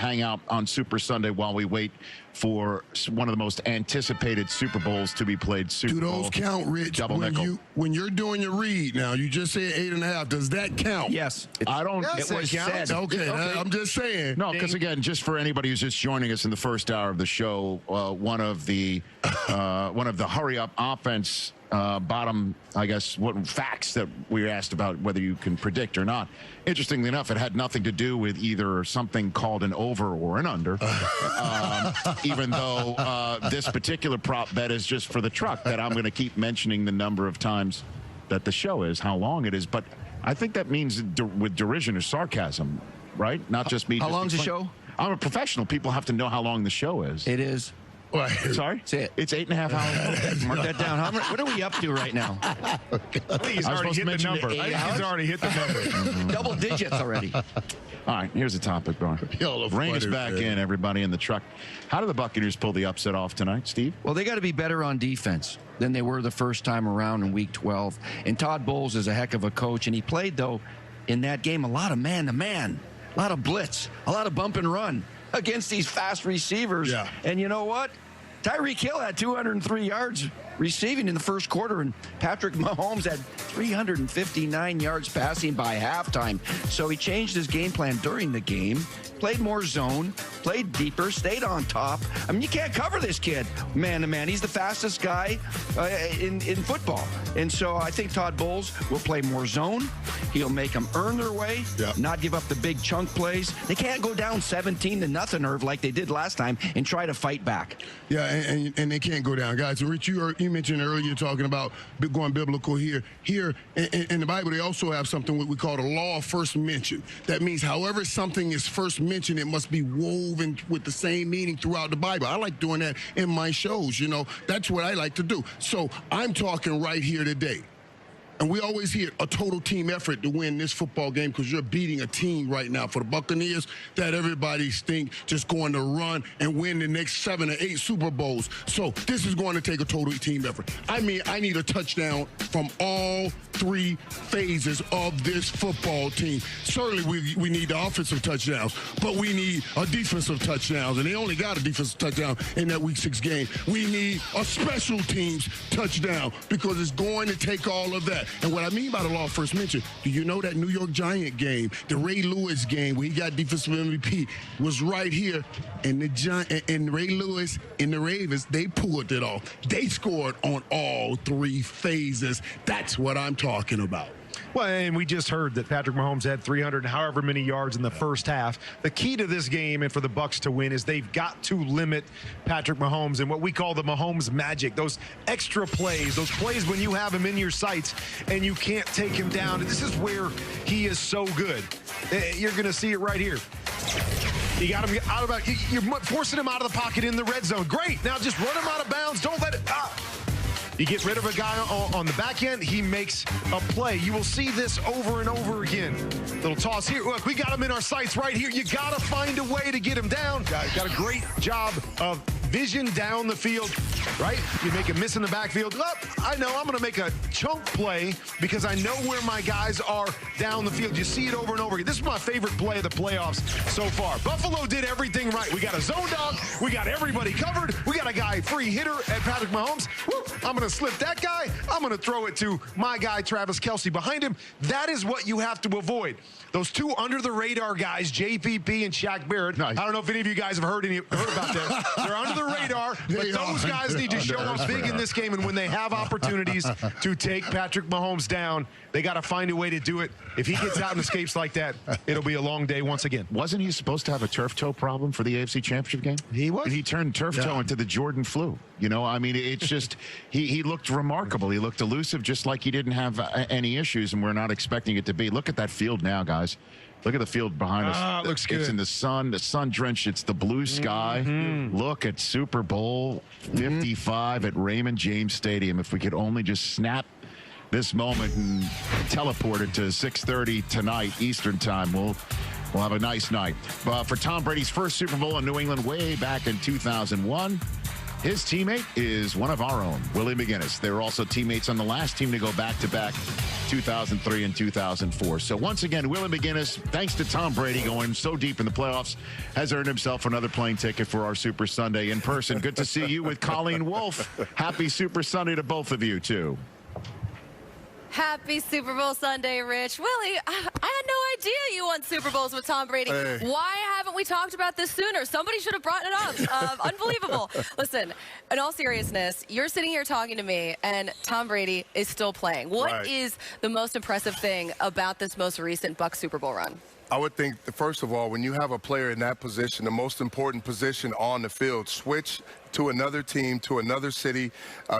hang out on Super Sunday while we wait for one of the most anticipated Super Bowls to be played. Do those count, Rich? Double nickel. When you're doing your read now, you just said 8.5. Does that count? Yes. I don't. It was said. Okay, I'm just saying. No, because again, just for anybody who's just joining us in the first hour of the show, one of the hurry up offense bottom, I guess, what facts that we were asked about whether you can predict or not. Interestingly enough, it had nothing to do with either something called an over or an under, even though this particular prop bet is just for the truck that I'm going to keep mentioning the number of times that the show is, how long it is. But I think that means with derision or sarcasm, right? Not just me. How long's the show? I'm a professional. People have to know how long the show is. It is. Sorry? Say it. It's 8.5 hours. Mark that down. What are we up to right now? He's already hit the number. He's already hit the number. Double digits already. All right, here's the topic, Bar. Rain is back in, everybody in the truck. How did the Buccaneers pull the upset off tonight, Steve? Well, they got to be better on defense than they were the first time around in Week 12. And Todd Bowles is a heck of a coach, and he played, though, in that game a lot of man-to-man, a lot of blitz, a lot of bump and run against these fast receivers. Yeah. And you know what? Tyreek Hill had 203 yards receiving in the first quarter, and Patrick Mahomes had 359 yards passing by halftime. So he changed his game plan during the game, played more zone, played deeper, stayed on top. I mean, you can't cover this kid man-to-man. He's the fastest guy in football. And so I think Todd Bowles will play more zone. He'll make them earn their way, not give up the big chunk plays. They can't go down 17-0, Irv, like they did last time, and try to fight back. Yeah, and they can't go down. Guys, Rich, you mentioned earlier talking about going biblical here. Here, in the Bible, they also have something what we call the law of first mention. That means however something is first mentioned, it must be woven with the same meaning throughout the Bible. I like doing that in my shows, you know. That's what I like to do. So I'm talking right here today. And we always hear a total team effort to win this football game because you're beating a team right now for the Buccaneers that everybody think just going to run and win the next 7 or 8 Super Bowls. So this is going to take a total team effort. I mean, I need a touchdown from all 3 phases of this football team. Certainly we need the offensive touchdowns, but we need a defensive touchdowns, and they only got a defensive touchdown in that Week 6 game. We need a special teams touchdown because it's going to take all of that. And what I mean by the law of first mention, do you know that New York Giant game, the Ray Lewis game where he got defensive MVP, was right here, and and Ray Lewis and the Ravens, they pulled it off. They scored on all 3 phases. That's what I'm talking about. Well, and we just heard that Patrick Mahomes had 300 and however many yards in the first half. The key to this game and for the Bucs to win is they've got to limit Patrick Mahomes and what we call the Mahomes magic, those extra plays, those plays when you have him in your sights and you can't take him down. This is where he is so good. You're going to see it right here. You got him out of you're forcing him out of the pocket in the red zone. Great. Now just run him out of bounds. Don't let it. You get rid of a guy on the back end, he makes a play. You will see this over and over again. Little toss here. Look, we got him in our sights right here. You got to find a way to get him down. Got a great job of vision down the field, right? You make a miss in the backfield. I know I'm going to make a chunk play because I know where my guys are down the field. You see it over and over again. This is my favorite play of the playoffs so far. Buffalo did everything right. We got a zone dog. We got everybody covered. We got a guy free hitter at Patrick Mahomes. Woo, I'm going to slip that guy. I'm going to throw it to my guy, Travis Kelce, behind him. That is what you have to avoid. Those 2 under-the-radar guys, JPP and Shaq Barrett. Nice. I don't know if any of you guys have heard about that. They're under the radar, but those guys need to show up big in this game, and when they have opportunities to take Patrick Mahomes down, they got to find a way to do it. If he gets out and escapes like that, it'll be a long day once again. Wasn't he supposed to have a turf toe problem for the AFC Championship game? He was. And he turned turf toe into the Jordan flu. You know, I mean, it's just, he looked remarkable. He looked elusive, just like he didn't have any issues, and we're not expecting it to be. Look at that field now, guys. Look at the field behind us. Looks good. It's in the sun drenched. It's the blue sky. Look at Super Bowl 55 at Raymond James Stadium. If we could only just snap this moment and teleport it to 6:30 tonight Eastern time, we'll have a nice night. For Tom Brady's first Super Bowl in New England way back in 2001, his teammate is one of our own, Willie McGinnis. They were also teammates on the last team to go back-to-back 2003 and 2004. So once again, Willie McGinnis, thanks to Tom Brady going so deep in the playoffs, has earned himself another plane ticket for our Super Sunday in person. Good to see you with Colleen Wolfe. Happy Super Sunday to both of you, too. Happy Super Bowl Sunday, Rich. Willie, I had no idea you won Super Bowls with Tom Brady. Hey. Why haven't we talked about this sooner? Somebody should have brought it up. Unbelievable. Listen, in all seriousness, you're sitting here talking to me, and Tom Brady is still playing. What is the most impressive thing about this most recent Bucs Super Bowl run? I would think, first of all, when you have a player in that position, the most important position on the field, switch to another team, to another city.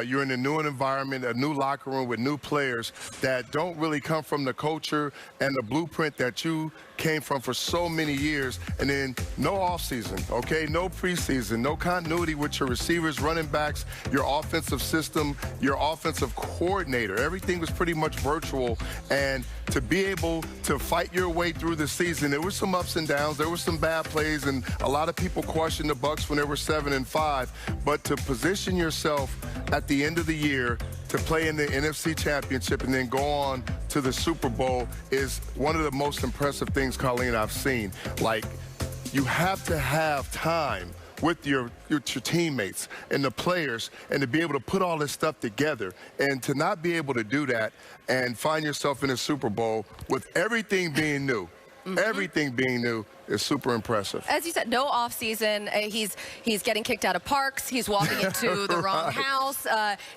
You're in a new environment, a new locker room with new players that don't really come from the culture and the blueprint that you came from for so many years. And then no offseason, okay? No preseason, no continuity with your receivers, running backs, your offensive system, your offensive coordinator. Everything was pretty much virtual. And to be able to fight your way through the season, there were some ups and downs, there were some bad plays, and a lot of people questioned the Bucs when they were 7-5. But to position yourself at the end of the year to play in the NFC Championship and then go on to the Super Bowl is one of the most impressive things, Colleen, I've seen. Like, you have to have time with your teammates and the players and to be able to put all this stuff together and to not be able to do that and find yourself in a Super Bowl with everything being new. Everything being new is super impressive. As you said, no offseason. He's getting kicked out of parks. He's walking into the wrong house.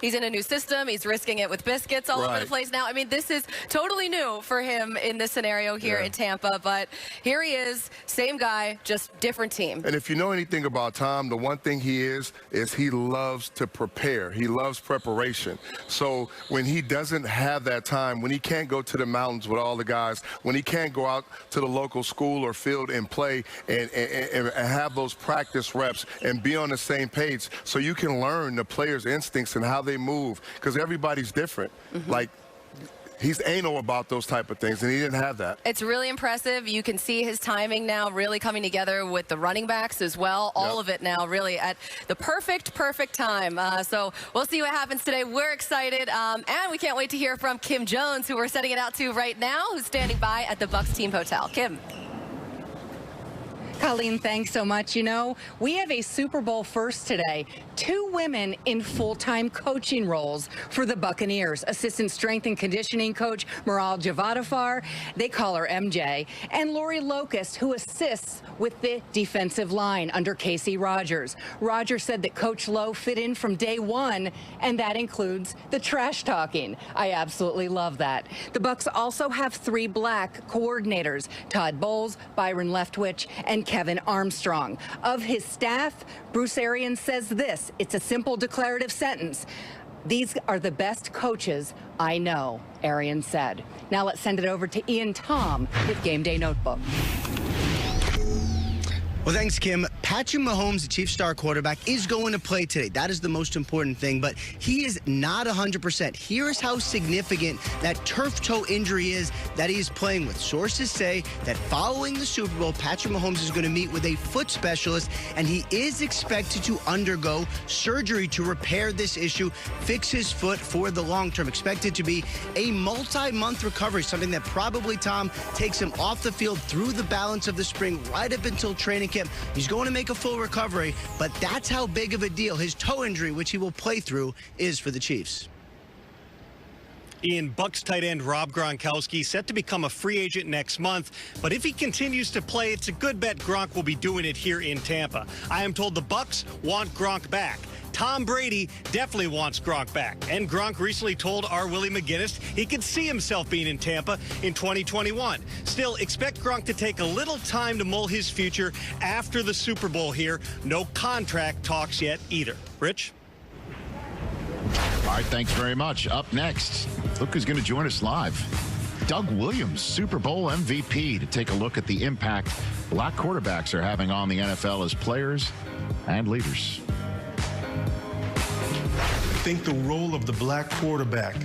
He's in a new system. He's risking it with biscuits all over the place now. I mean, this is totally new for him in this scenario here in Tampa. But here he is, same guy, just different team. And if you know anything about Tom, the one thing he is he loves to prepare. He loves preparation. So when he doesn't have that time, when he can't go to the mountains with all the guys, when he can't go out to the local school or field and play and have those practice reps and be on the same page so you can learn the players' instincts and how they move, because everybody's different. Like, he's anal about those type of things, and he didn't have that. It's really impressive. You can see his timing now really coming together with the running backs as well. All of it now really at the perfect time. So we'll see what happens today. We're excited, and we can't wait to hear from Kim Jones, who we're sending it out to right now, who's standing by at the Bucs team hotel. Kim. Colleen, thanks so much. You know, we have a Super Bowl first today. 2 women in full-time coaching roles for the Buccaneers. Assistant strength and conditioning coach Maral Javadafar, they call her MJ, and Lori Locust, who assists with the defensive line under Casey Rogers. Rogers said that Coach Lowe fit in from day one, and that includes the trash talking. I absolutely love that. The Bucs also have 3 black coordinators, Todd Bowles, Byron Leftwich, and Kevin Armstrong. Of his staff, Bruce Arians says this: it's a simple declarative sentence. These are the best coaches I know, Arians said. Now let's send it over to Ian Tom with Game Day Notebook. Well, thanks, Kim. Patrick Mahomes, the Chiefs' star quarterback, is going to play today. That is the most important thing, but he is not 100%. Here's how significant that turf toe injury is that he is playing with. Sources say that following the Super Bowl, Patrick Mahomes is going to meet with a foot specialist, and he is expected to undergo surgery to repair this issue, fix his foot for the long term. Expected to be a multi-month recovery, something that probably, Tom, takes him off the field through the balance of the spring, right up until training camp. He's going to make a full recovery, but that's how big of a deal his toe injury, which he will play through, is for the Chiefs. Ian, Bucs tight end Rob Gronkowski set to become a free agent next month, but if he continues to play, it's a good bet Gronk will be doing it here in Tampa. I am told the Bucs want Gronk back. Tom Brady definitely wants Gronk back, and Gronk recently told our Willie McGinnis he could see himself being in Tampa in 2021. Still, expect Gronk to take a little time to mull his future after the Super Bowl here. No contract talks yet either. Rich? All right, thanks very much. Up next, look who's going to join us live. Doug Williams, Super Bowl MVP, to take a look at the impact black quarterbacks are having on the NFL as players and leaders. I think the role of the black quarterback